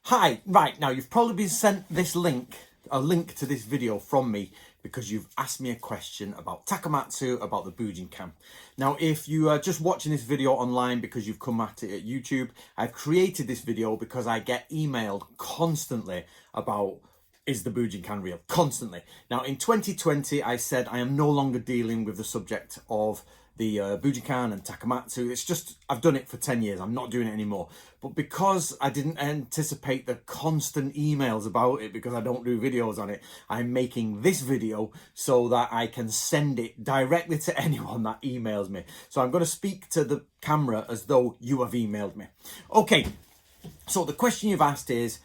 Hi, right, now you've probably been sent this link, a link to this video from me because you've asked me a question about Takamatsu, about the Bujinkan. Now, if you are just watching this video online because you've come at it at YouTube, I've created this video because I get emailed constantly about, is the Bujinkan real? Constantly. Now, in 2020, I said I am no longer dealing with the subject of the Bujinkan and Takamatsu. It's just, I've done it for 10 years. I'm not doing it anymore. But because I didn't anticipate the constant emails about it, because I don't do videos on it, I'm making this video so that I can send it directly to anyone that emails me. So I'm going to speak to the camera as though you have emailed me. Okay, so the question you've asked is,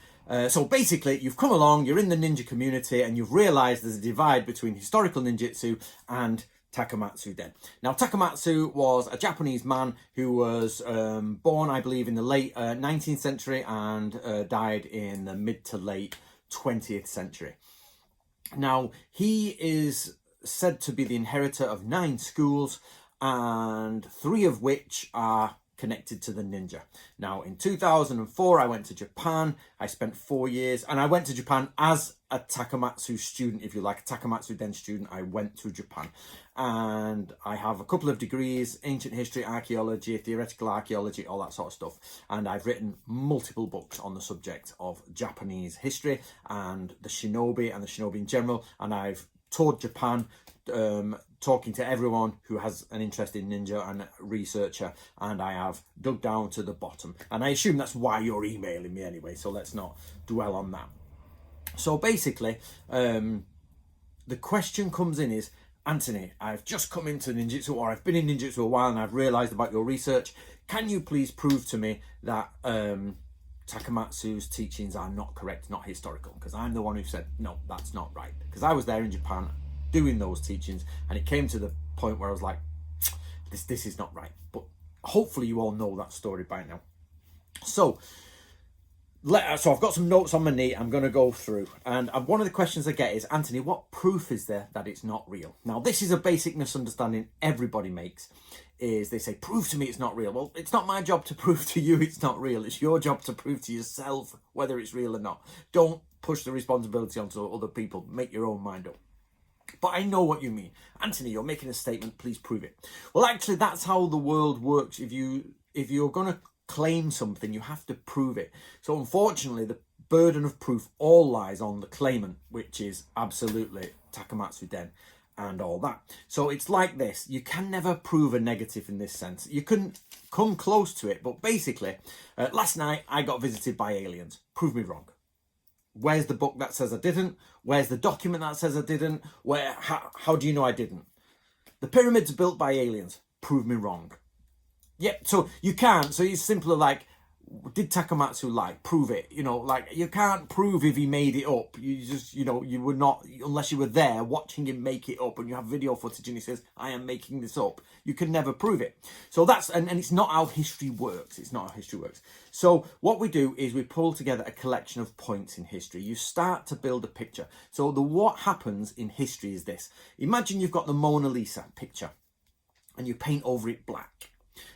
so basically, you've come along, you're in the ninja community, and you've realised there's a divide between historical ninjutsu and Takamatsu Den. Now, Takamatsu was a Japanese man who was born, I believe, in the late 19th century and died in the mid to late 20th century. Now, he is said to be the inheritor of 9 schools, and 3 of which are connected to the ninja. Now, in 2004, I went to Japan. I spent 4 years, and I went to Japan as a Takamatsu student, if you like, a Takamatsu Den student. I went to Japan, and I have a couple of degrees: ancient history, archaeology, theoretical archaeology, all that sort of stuff. And I've written multiple books on the subject of Japanese history and the shinobi and the shinobi in general. And I've toured Japan, talking to everyone who has an interest in ninja and researcher, and I have dug down to the bottom. And I assume that's why you're emailing me anyway, so let's not dwell on that. So basically, the question comes in is, Anthony, I've just come into ninjutsu, or I've been in ninjutsu a while, and I've realised about your research. Can you please prove to me that Takamatsu's teachings are not correct, not historical? Because I'm the one who said, no, that's not right. Because I was there in Japan doing those teachings, and it came to the point where I was like, this is not right. But hopefully you all know that story by now. So I've got some notes on my knee I'm going to go through, and one of the questions I get is, Anthony, what proof is there that it's not real? Now, this is a basic misunderstanding everybody makes, is they say, prove to me it's not real. Well, it's not my job to prove to you it's not real. It's your job to prove to yourself whether it's real or not. Don't push the responsibility onto other people. Make your own mind up. But I know what you mean. Anthony, you're making a statement, please prove it. Well, actually, that's how the world works. If you're going to claim something, you have to prove it. So unfortunately, the burden of proof all lies on the claimant, which is absolutely Takamatsu Den and all that. So it's like this. You can never prove a negative in this sense. You can come close to it, but basically, last night I got visited by aliens. Prove me wrong. Where's the book that says I didn't? Where's the document that says I didn't? How do you know I didn't? The pyramids are built by aliens. Prove me wrong. Yep, so you can't. So it's simpler like, did Takamatsu lie? Prove it. You know, like, you can't prove if he made it up. You just, you were not, unless you were there watching him make it up and you have video footage and he says, I am making this up. You can never prove it. So that's, and it's not how history works. It's not how history works. So what we do is we pull together a collection of points in history. You start to build a picture. So what happens in history is this. Imagine you've got the Mona Lisa picture and you paint over it black.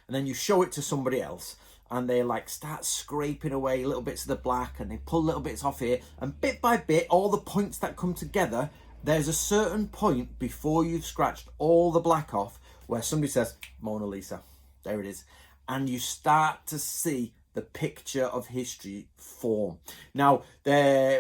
And then you show it to somebody else, and they like start scraping away little bits of the black, and they pull little bits off here, and bit by bit, all the points that come together, there's a certain point before you've scratched all the black off where somebody says, Mona Lisa, there it is. And you start to see the picture of history form. Now,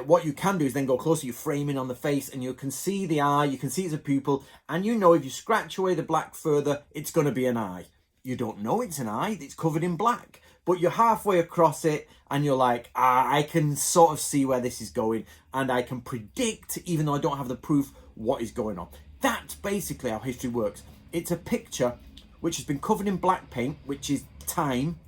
what you can do is then go closer, you frame in on the face, and you can see the eye, you can see it's a pupil, and you know if you scratch away the black further, it's going to be an eye. You don't know it's an eye, it's covered in black, but you're halfway across it and you're like, I can sort of see where this is going, and I can predict, even though I don't have the proof, what is going on. That's basically how history works. It's a picture which has been covered in black paint, which is time,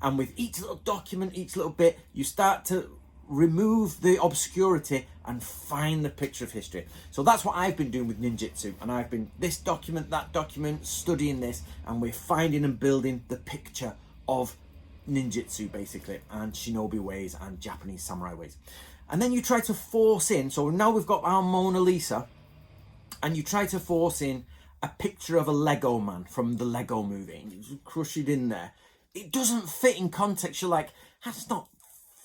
and with each little document, each little bit, you start to remove the obscurity and find the picture of history. So that's what I've been doing with ninjutsu, and I've been this document, that document, studying this, and we're finding and building the picture of ninjutsu basically, and shinobi ways and Japanese samurai ways. And then you try to force in, so now we've got our Mona Lisa, and you try to force in a picture of a Lego man from the Lego movie, and you crush it in there. It doesn't fit in context. You're like, that's not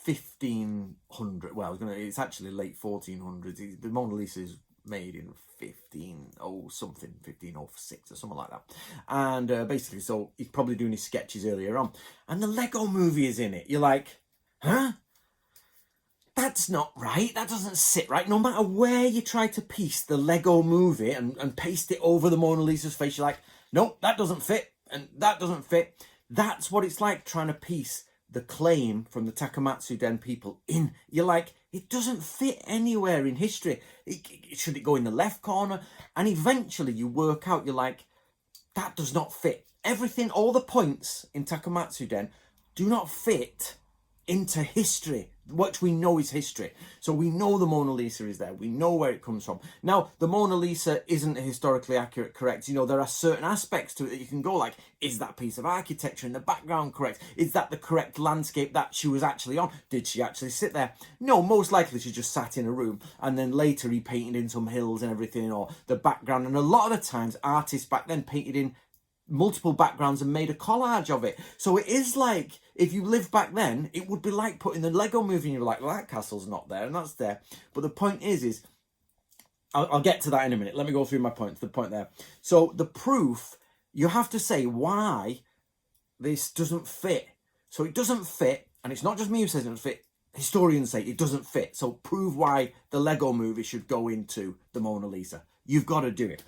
1500. Well, it's actually late 1400s. The Mona Lisa is made in 1506 or something like that. And basically, so he's probably doing his sketches earlier on. And the Lego movie is in it. You're like, huh? That's not right. That doesn't sit right. No matter where you try to piece the Lego movie and paste it over the Mona Lisa's face, you're like, nope, that doesn't fit. And that doesn't fit. That's what it's like trying to piece the claim from the Takamatsu Den people in. You're like, it doesn't fit anywhere in history. Should it go in the left corner? And eventually you work out, you're like, that does not fit. Everything, all the points in Takamatsu Den do not fit into history, which we know is history. So we know the Mona Lisa is there. We know where it comes from. Now, the Mona Lisa isn't historically accurate, correct? You know, there are certain aspects to it that you can go like, is that piece of architecture in the background correct? Is that the correct landscape that she was actually on? Did she actually sit there? No, most likely she just sat in a room and then later he painted in some hills and everything, or the background. And a lot of the times artists back then painted in multiple backgrounds and made a collage of it. So it is like, if you lived back then, it would be like putting the Lego movie and you're like, well, that castle's not there and that's there. But the point is I'll get to that in a minute. Let me go through my points, the point there. So the proof, you have to say why this doesn't fit. So it doesn't fit, and it's not just me who says it doesn't fit. Historians say it doesn't fit. So prove why the Lego movie should go into the Mona Lisa. You've got to do it.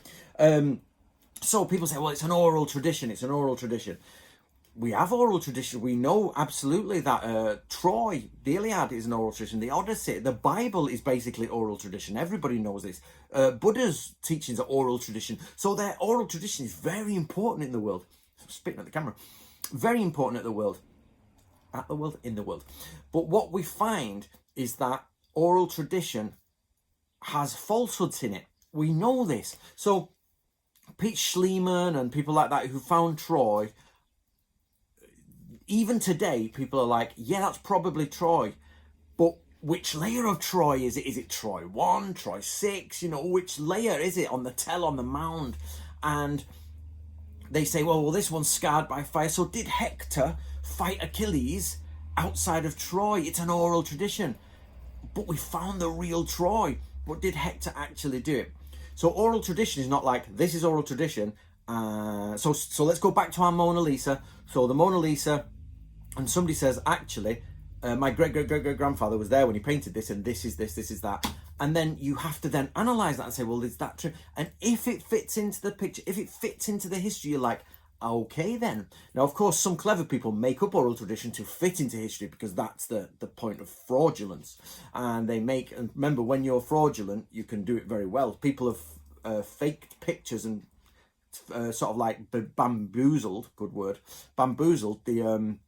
So people say, well, it's an oral tradition. It's an oral tradition. We have oral tradition. We know absolutely that Troy, the Iliad is an oral tradition. The Odyssey, the Bible is basically oral tradition. Everybody knows this. Buddha's teachings are oral tradition. So their oral tradition is very important in the world. I'm spitting at the camera. Very important in the world. But what we find is that oral tradition has falsehoods in it. We know this. So Pete Schliemann and people like that who found Troy, even today, people are like, yeah, that's probably Troy. But which layer of Troy is it? Is it Troy 1, Troy 6? You know, which layer is it on the mound? And they say, well, this one's scarred by fire. So did Hector fight Achilles outside of Troy? It's an oral tradition. But we found the real Troy. But did Hector actually do it? So oral tradition is not like, this is oral tradition. So let's go back to our Mona Lisa. So the Mona Lisa, and somebody says, actually, my great-great-great-grandfather was there when he painted this, and this is this is that. And then you have to then analyse that and say, well, is that true? And if it fits into the picture, if it fits into the history, you're like, okay then. Now, of course, some clever people make up oral tradition to fit into history because that's the point of fraudulence. And they make, and remember, when you're fraudulent, you can do it very well. People have faked pictures and sort of like bamboozled, good word, bamboozled the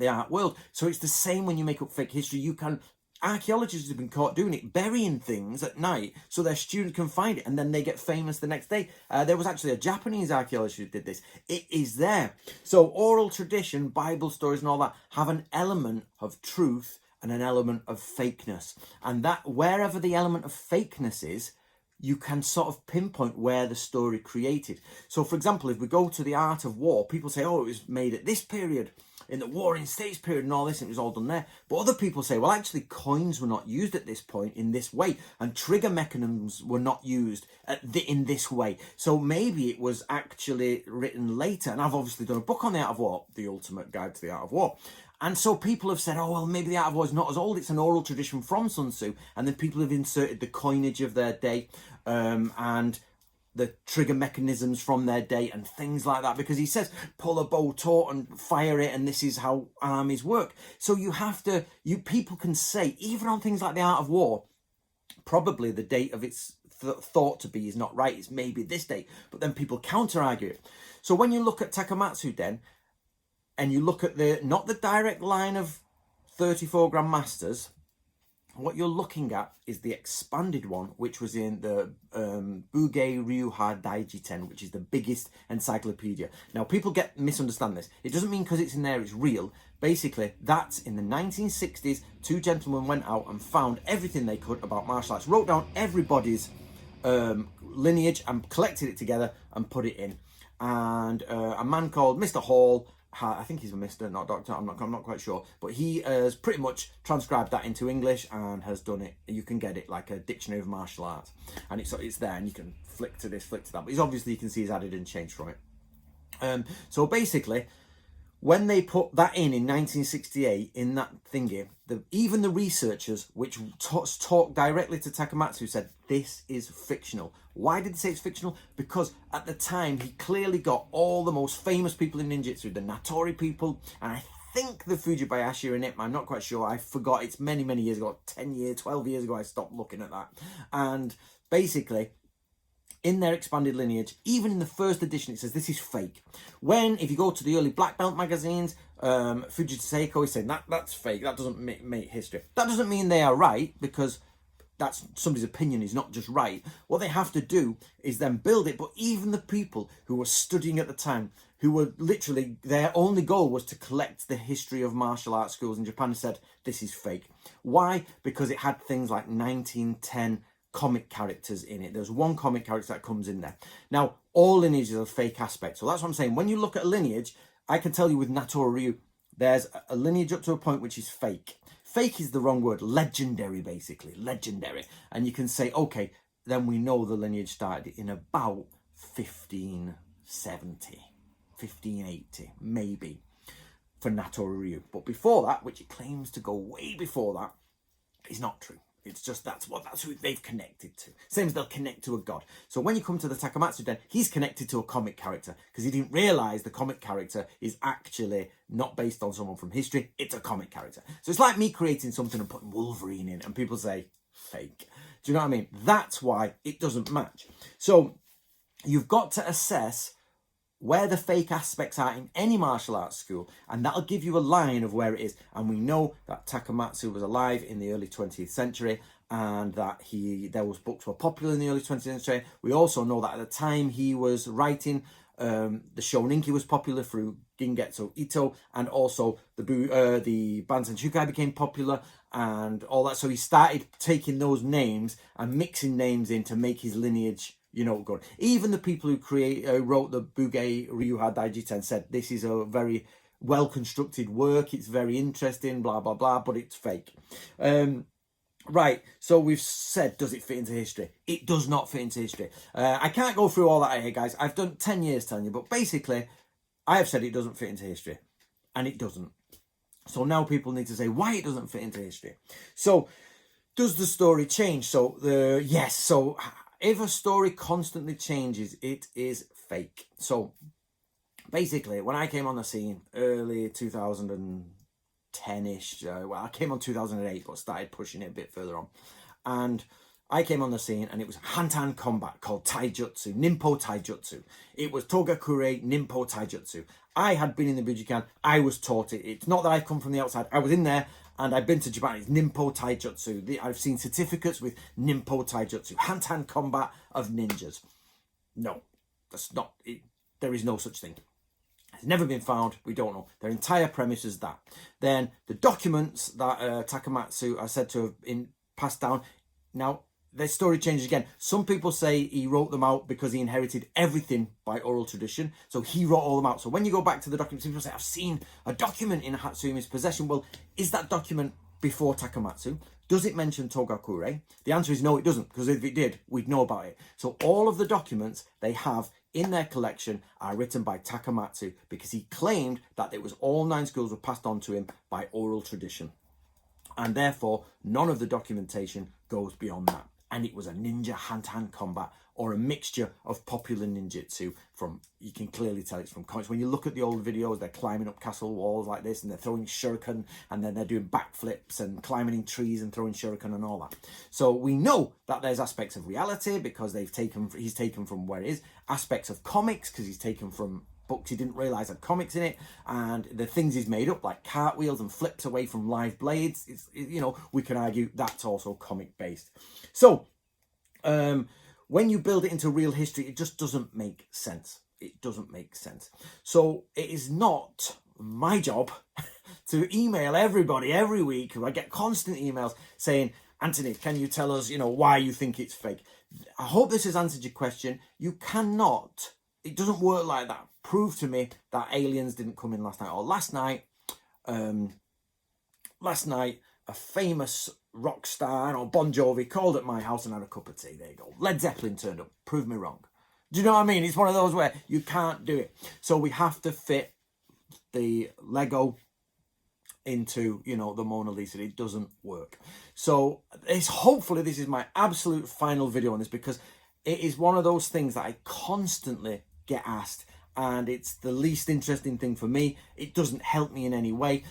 art world. So it's the same when you make up fake history. You can, archaeologists have been caught doing it, burying things at night so their student can find it and then they get famous the next day. There was actually a Japanese archaeologist who did this. It is there. So oral tradition, Bible stories and all that have an element of truth and an element of fakeness. And that wherever the element of fakeness is, you can sort of pinpoint where the story created. So for example, if we go to the art of war, people say, oh, it was made at this period, in the Warring States period and all this, and it was all done there. But other people say, well, actually coins were not used at this point in this way, and trigger mechanisms were not used in this way. So maybe it was actually written later. And I've obviously done a book on the art of war, The Ultimate Guide to the Art of War. And so people have said, oh, well, maybe the art of war is not as old. It's an oral tradition from Sun Tzu. And then people have inserted the coinage of their day and the trigger mechanisms from their day and things like that. Because he says, pull a bow taut and fire it, and this is how armies work. So you have to, people can say, even on things like the art of war, probably the date of its thought to be is not right. It's maybe this date. But then people counter-argue it. So when you look at Takamatsu Den, and you look at not the direct line of 34 Grandmasters, what you're looking at is the expanded one, which was in the Bugei Ryuha Daijiten, which is the biggest encyclopedia. Now, people misunderstand this. It doesn't mean because it's in there, it's real. Basically, that's in the 1960s, two gentlemen went out and found everything they could about martial arts, wrote down everybody's lineage and collected it together and put it in. And a man called Mr. Hall I think he's a Mr., not Doctor, I'm not quite sure, but he has pretty much transcribed that into English and has done it. You can get it like a dictionary of martial arts, and it's there, and you can flick to this, flick to that, but he's obviously, you can see he's added and changed from it. So basically, when they put that in 1968 in that thingy, even the researchers, which talked directly to Takamatsu, said this is fictional. Why did they say it's fictional? Because at the time he clearly got all the most famous people in ninjutsu, the Natori people, and I think the Fujibayashi are in it. I'm not quite sure. I forgot. It's many years ago, 10 years, 12 years ago. I stopped looking at that, and basically, in their expanded lineage, even in the first edition, it says this is fake. If you go to the early black belt magazines, Fujita Seiko is saying that's fake. That doesn't make history. That doesn't mean they are right, because that's somebody's opinion is not just right. What they have to do is then build it. But even the people who were studying at the time, who were literally, their only goal was to collect the history of martial arts schools in Japan, said this is fake. Why? Because it had things like 1910 comic characters in it. There's one comic character that comes in there. Now, all lineages are fake aspects. So that's what I'm saying. When you look at a lineage, I can tell you with Natori Ryu, there's a lineage up to a point which is fake. Fake is the wrong word. Legendary, basically. Legendary. And you can say, okay, then we know the lineage started in about 1570, 1580, maybe, for Natori Ryu. But before that, which it claims to go way before that, is not true. It's just that's who they've connected to. Same as they'll connect to a god. So when you come to the Takamatsu Den, he's connected to a comic character because he didn't realize the comic character is actually not based on someone from history. It's a comic character. So it's like me creating something and putting Wolverine in, and people say fake. Do you know what I mean? That's why it doesn't match. So you've got to assess where the fake aspects are in any martial arts school, and that'll give you a line of where it is. And we know that Takamatsu was alive in the early 20th century, and that those books were popular in the early 20th century. We also know that at the time he was writing, the Shoninki was popular through Gingetsu Ito, and also the Bansen Shukai became popular and all that. So he started taking those names and mixing names in to make his lineage, you know, good. Even the people who wrote the Bugei Ryuha Daijiten said this is a very well constructed work. It's very interesting, blah blah blah, but it's fake. Right, so we've said, does it fit into history? It does not fit into history. I can't go through all that here, guys. I've done 10 years telling you, but basically, I have said it doesn't fit into history, and it doesn't. So now people need to say why it doesn't fit into history. So, does the story change? So, yes, so if a story constantly changes, it is fake. So, basically, when I came on the scene, early 2010-ish, well, I came on 2008, but started pushing it a bit further on. And I came on the scene, and it was hand-to-hand combat called Taijutsu, Ninpo Taijutsu. It was Togakure Ninpo Taijutsu. I had been in the Bujinkan. I was taught it. It's not that I've come from the outside. I was in there, and I've been to Japan. It's Ninpo Taijutsu. I've seen certificates with Ninpo Taijutsu, hand-to-hand combat of ninjas. No, that's not it. There is no such thing. It's never been found. We don't know. Their entire premise is that. Then the documents that Takamatsu are said to have been passed down. Now, their story changes again. Some people say he wrote them out because he inherited everything by oral tradition. So he wrote all them out. So when you go back to the documents, people say, I've seen a document in Hatsumi's possession. Well, is that document before Takamatsu? Does it mention Togakure? The answer is no, it doesn't, because if it did, we'd know about it. So all of the documents they have in their collection are written by Takamatsu because he claimed that it was all 9 schools were passed on to him by oral tradition. And therefore, none of the documentation goes beyond that. And it was a ninja hand-to-hand combat, or a mixture of popular ninjutsu from, you can clearly tell it's from comics. When you look at the old videos, they're climbing up castle walls like this, and they're throwing shuriken, and then they're doing backflips and climbing in trees and throwing shuriken and all that. So we know that there's aspects of reality because he's taken from where it is, aspects of comics because he's taken from books he didn't realize had comics in it, and the things he's made up like cartwheels and flips away from live blades, you know, we can argue that's also comic based. So when you build it into real history, it just doesn't make sense. It doesn't make sense. So it is not my job to email everybody every week. I get constant emails saying, Anthony, can you tell us, you know, why you think it's fake? I hope this has answered your question. You cannot, It doesn't work like that. Prove to me that aliens didn't come in last night. Or last night, a famous rock star or Bon Jovi called at my house and had a cup of tea. There you go. Led Zeppelin turned up. Prove me wrong. Do you know what I mean? It's one of those where you can't do it. So we have to fit the Lego into, you know, the Mona Lisa. It doesn't work. So hopefully this is my absolute final video on this, because it is one of those things that I constantly get asked, and it's the least interesting thing for me. It doesn't help me in any way.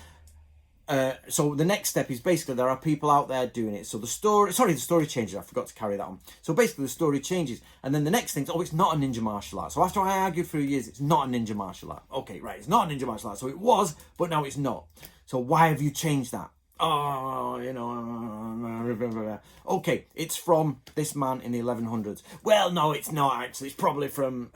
So the next step is basically there are people out there doing it. So the story changes. I forgot to carry that on. So basically the story changes. And then the next thing is, oh, it's not a ninja martial art. So after I argued for years, it's not a ninja martial art. Okay, right, it's not a ninja martial art. So it was, but now it's not. So why have you changed that? Oh, you know, okay, it's from this man in the 1100s. Well, no, it's not actually. It's probably from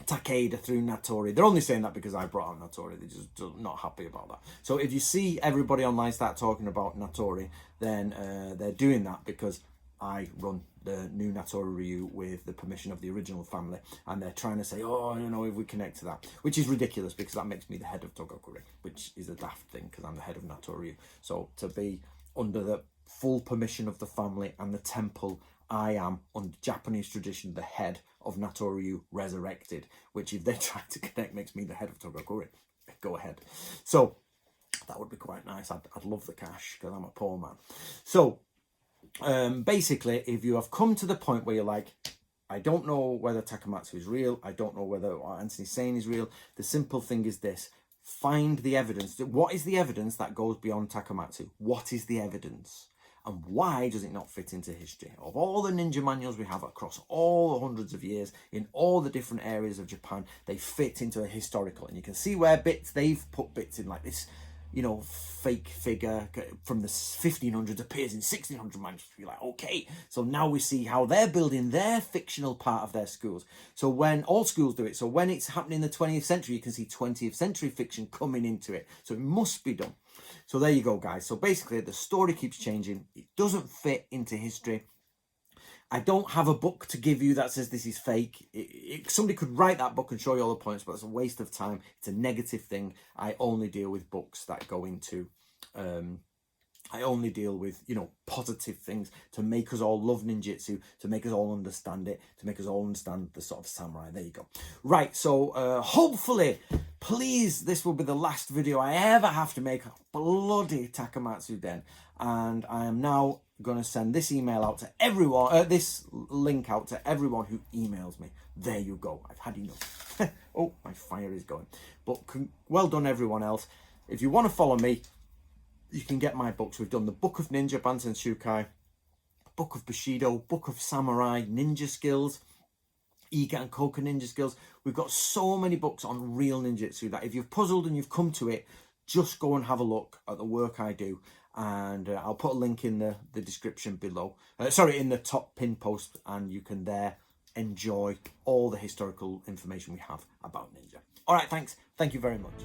Takeda through Natori. They're only saying that because I brought out Natori. They're just not happy about that. So if you see everybody online start talking about Natori, then they're doing that because I run the new Natori Ryu with the permission of the original family, and they're trying to say, oh, you know, if we connect to that, which is ridiculous because that makes me the head of Togokure, which is a daft thing because I'm the head of Natori Ryu. So to be under the full permission of the family and the temple, I am, under Japanese tradition, the head of Natori Ryu resurrected, which if they try to connect makes me the head of Togokure. Go ahead. So that would be quite nice. I'd love the cash because I'm a poor man. So basically, if you have come to the point where you're like, I don't know whether Takamatsu is real, I don't know whether what Anthony's saying is real, the simple thing is this: find the evidence. What is the evidence that goes beyond Takamatsu? What is the evidence? And why does it not fit into history? Of all the ninja manuals we have across all the hundreds of years, in all the different areas of Japan, they fit into a historical. And you can see where they've put bits in, like this, you know, fake figure from the 1500s appears in 1600 manuals. You're like, okay, so now we see how they're building their fictional part of their schools. So when all schools do it, so when it's happening in the 20th century, you can see 20th century fiction coming into it. So it must be done. So there you go, guys. So basically the story keeps changing. It doesn't fit into history. I don't have a book to give you that says this is fake. Somebody could write that book and show you all the points, but it's a waste of time. It's a negative thing. I only deal with books that go into, I only deal with, you know, positive things to make us all love ninjutsu, to make us all understand it, to make us all understand the sort of samurai. There you go. Right, so hopefully, please, this will be the last video I ever have to make a bloody Takamatsu Den. And I am now going to send this email out to everyone, this link out to everyone who emails me. There you go. I've had enough. Oh, my fire is going. But well done, everyone else. If you want to follow me, you can get my books. We've done the Book of Ninja, Bansen Shukai, Book of Bushido, Book of Samurai, Ninja Skills, Iga and Koka Ninja Skills. We've got so many books on real ninjutsu that if you've puzzled and you've come to it, just go and have a look at the work I do. And I'll put a link in the description below. In the top pin post, and you can there enjoy all the historical information we have about ninja. All right, thanks. Thank you very much.